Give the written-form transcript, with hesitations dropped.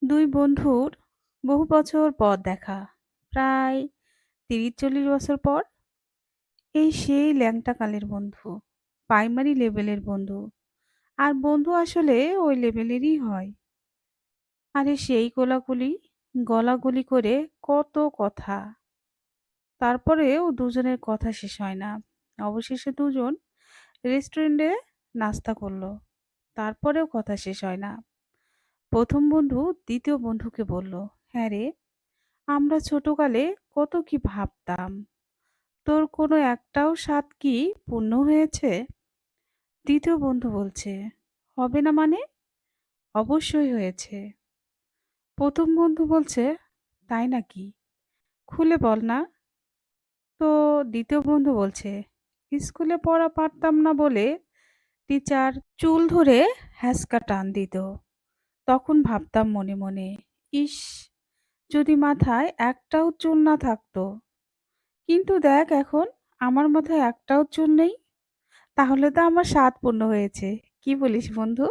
দুই বন্ধুর বহু বছর পর দেখা। প্রায় ৩০-৪০ বছর পর। এই সেই ল্যাংটা কালের বন্ধু। প্রাইমারি লেভেলের বন্ধু। আর বন্ধু আসলে ওই লেভেলেরই হয়। আরে সেই কোলাকুলি, গলাগলি করে কত কথা। তারপরেও দুজনের কথা শেষ হয় না। অবশেষে দুজন রেস্টুরেন্টে নাস্তা করলো। তারপরেও কথা শেষ হয় না। প্রথম বন্ধু দ্বিতীয় বন্ধুকে বলল, হ্যাঁ রে, আমরা ছোটকালে কত কি ভাবতাম, তোর কোনো একটাও স্বাদ কি পূর্ণ হয়েছে? দ্বিতীয় বন্ধু বলছে, হবে না মানে? অবশ্যই হয়েছে। প্রথম বন্ধু বলছে, তাই নাকি? খুলে বল না। তো দ্বিতীয় বন্ধু বলছে, স্কুলে পড়া পারতাম না বলে টিচার চুল ধরে হ্যাঁচকা টান দিত। তখন ভাবতাম মনে মনে, ইস, যদি মাথায় একটাও চুল না থাকতো। কিন্তু দেখ এখন, আমার মাথায় একটাও চুল নেই। তাহলে তো আমার স্বাদ পূর্ণ হয়েছে। কি বলিস বন্ধু?